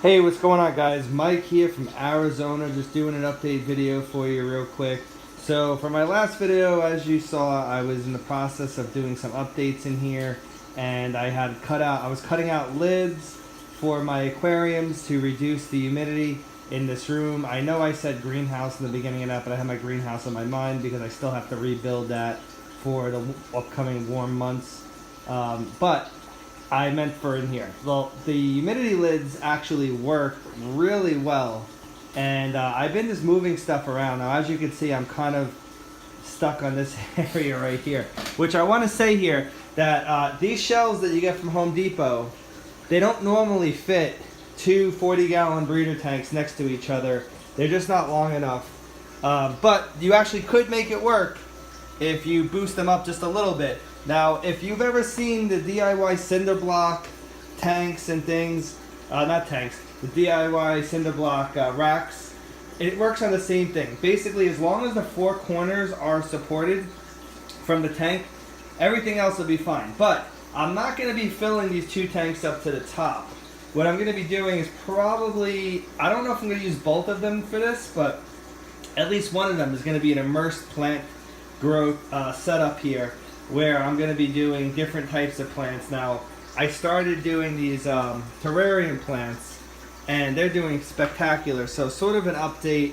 Hey, what's going on, guys? Mike here from Arizona, just doing an update video for you real quick. So for my last video, as you saw, I was in the process of doing some updates in here, and I was cutting out lids for my aquariums to reduce the humidity in this room. I know I said greenhouse in the beginning of that, but I have my greenhouse on my mind because I still have to rebuild that for the upcoming warm months. But I meant for in here. Well, the humidity lids actually work really well, and I've been just moving stuff around. Now, as you can see, I'm kind of stuck on this area right here, which I want to say here that these shelves that you get from Home Depot, they don't normally fit two 40-gallon breeder tanks next to each other. They're just not long enough. But you actually could make it work if you boost them up just a little bit. Now, if you've ever seen the DIY cinder block tanks and things, not tanks, the DIY cinder block racks, it works on the same thing. Basically, as long as the four corners are supported from the tank, everything else will be fine. But I'm not going to be filling these two tanks up to the top. What I'm going to be doing is probably, I don't know if I'm going to use both of them for this, but at least one of them is going to be an immersed plant growth setup here, where I'm going to be doing different types of plants. Now, I started doing these terrarium plants, and they're doing spectacular. So sort of an update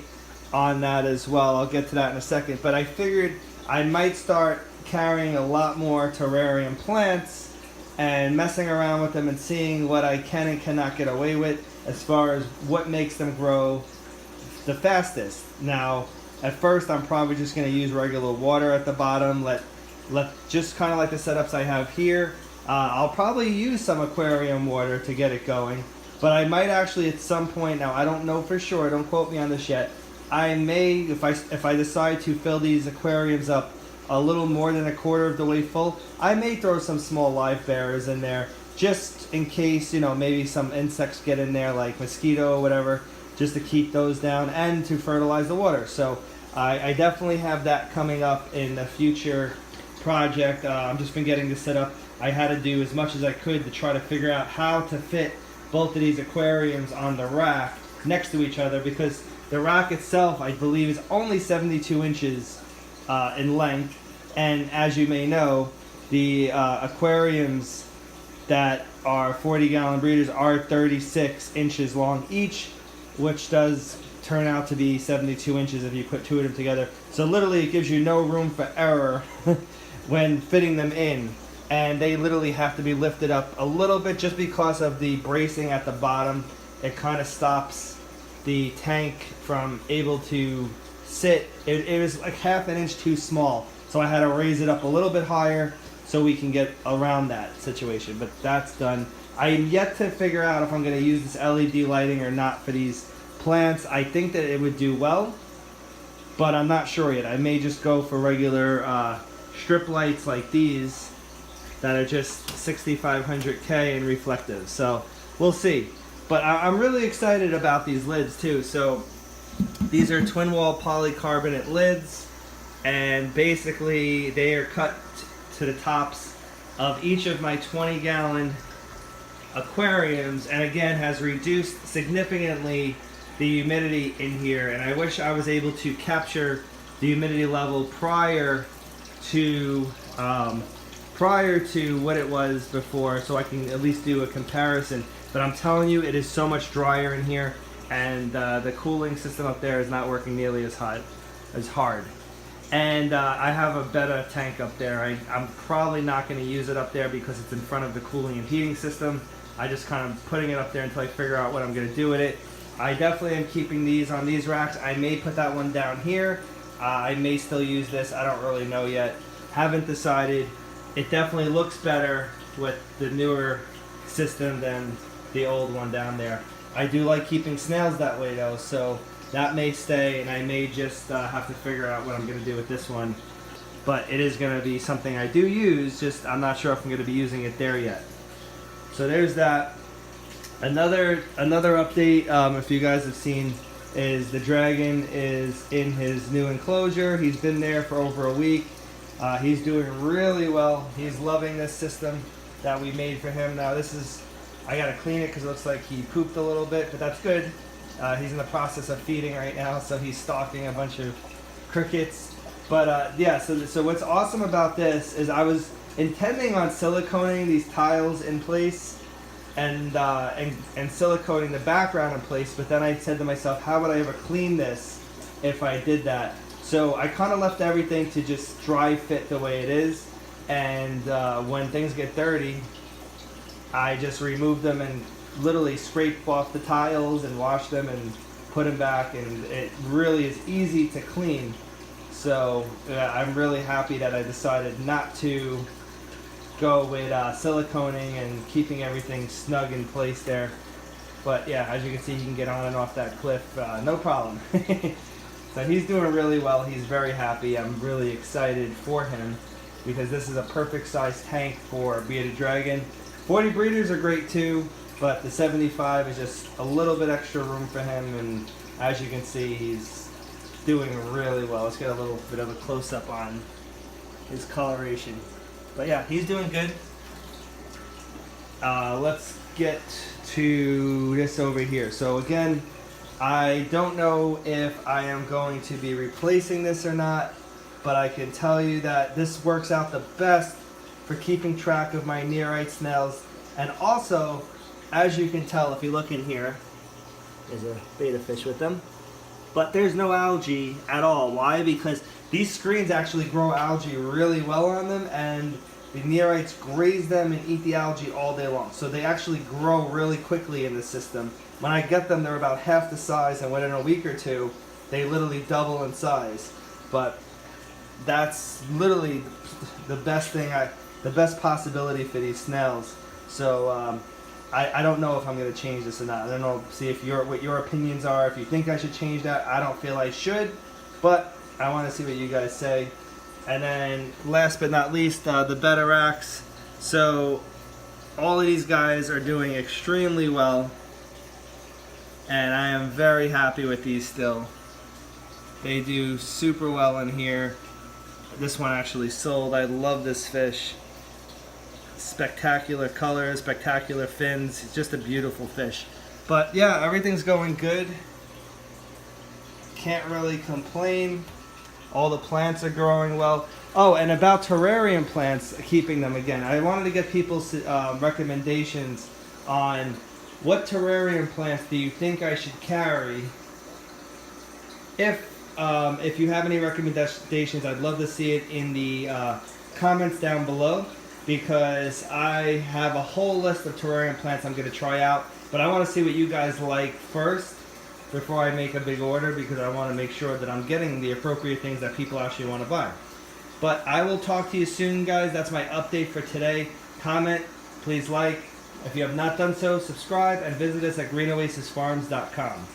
on that as well. I'll get to that in a second. But I figured I might start carrying a lot more terrarium plants and messing around with them and seeing what I can and cannot get away with as far as what makes them grow the fastest. Now, at first, I'm probably just going to use regular water at the bottom, let just kind of like the setups I have here. I'll probably use some aquarium water to get it going, but I might actually at some point, now I don't know for sure, don't quote me on this yet, I may, if I decide to fill these aquariums up a little more than a quarter of the way full, I may throw some small live bearers in there just in case, you know, maybe some insects get in there like mosquito or whatever, just to keep those down and to fertilize the water. So I definitely have that coming up in the future project. I've just been getting this set up. I had to do as much as I could to try to figure out how to fit both of these aquariums on the rack next to each other, because the rack itself, I believe, is only 72 inches in length, and as you may know, the aquariums that are 40-gallon breeders are 36 inches long each, which does turn out to be 72 inches if you put two of them together. So literally it gives you no room for error when fitting them in, and they literally have to be lifted up a little bit just because of the bracing at the bottom. It kind of stops the tank from able to sit. It was like half an inch too small, so I had to raise it up a little bit higher so we can get around that situation. But that's done. I am yet to figure out if I'm going to use this LED lighting or not for these plants. I think that it would do well, but I'm not sure yet. I may just go for regular strip lights like these that are just 6500K and reflective. So we'll see. But I'm really excited about these lids too. So these are twin wall polycarbonate lids, and basically they are cut to the tops of each of my 20-gallon aquariums, and again has reduced significantly the humidity in here. And I wish I was able to capture the humidity level prior to what it was before, so I can at least do a comparison. But I'm telling you, it is so much drier in here, and the cooling system up there is not working nearly as hard. And I have a better tank up there. I'm probably not going to use it up there because it's in front of the cooling and heating system. I just kind of putting it up there until I figure out what I'm going to do with it. I definitely am keeping these on these racks. I may put that one down here. I may still use this. I don't really know yet. Haven't decided. It definitely looks better with the newer system than the old one down there. I do like keeping snails that way though, so that may stay, and I may just have to figure out what I'm going to do with this one. But it is going to be something I do use, just I'm not sure if I'm going to be using it there yet. So there's that. Another update, if you guys have seen, is the dragon is in his new enclosure. He's been there for over a week. He's doing really well. He's loving this system that we made for him. Now this is I gotta clean it because it looks like he pooped a little bit, but that's good. He's in the process of feeding right now, so he's stalking a bunch of crickets. But yeah, so what's awesome about this is I was intending on siliconing these tiles in place and siliconing the background in place, but then I said to myself, how would I ever clean this if I did that? So I kind of left everything to just dry fit the way it is, and when things get dirty, I just remove them and literally scrape off the tiles and wash them and put them back, and it really is easy to clean. So I'm really happy that I decided not to go with siliconing and keeping everything snug in place there. But yeah, as you can see, he can get on and off that cliff, no problem. So he's doing really well. He's very happy. I'm really excited for him because this is a perfect size tank for bearded dragon. 40 breeders are great too, but the 75 is just a little bit extra room for him, and as you can see, he's doing really well. Let's get a little bit of a close-up on his coloration. But yeah, he's doing good. Let's get to this over here. So again, I don't know if I am going to be replacing this or not, but I can tell you that this works out the best for keeping track of my nearite snails. And also, as you can tell if you look in here, there's a betta fish with them, but there's no algae at all. Why? Because these screens actually grow algae really well on them, and the nearites graze them and eat the algae all day long. So they actually grow really quickly in the system. When I get them, they're about half the size, and within a week or two, they literally double in size. But that's literally the best thing, the best possibility for these snails. So I don't know if I'm going to change this or not. I don't know, see if what your opinions are, if you think I should change that. I don't feel I should, but I want to see what you guys say. And then last but not least, the betta racks. So all of these guys are doing extremely well, and I am very happy with these still. They do super well in here. This one actually sold. I love this fish. Spectacular colors, spectacular fins. It's just a beautiful fish. But yeah, everything's going good. Can't really complain. All the plants are growing well. Oh, and about terrarium plants, keeping them again. I wanted to get people's recommendations on what terrarium plants do you think I should carry. If you have any recommendations, I'd love to see it in the comments down below, because I have a whole list of terrarium plants I'm going to try out, but I want to see what you guys like first before I make a big order, because I want to make sure that I'm getting the appropriate things that people actually want to buy. But I will talk to you soon, guys. That's my update for today. Comment, please like. If you have not done so, subscribe and visit us at greenoasisfarms.com.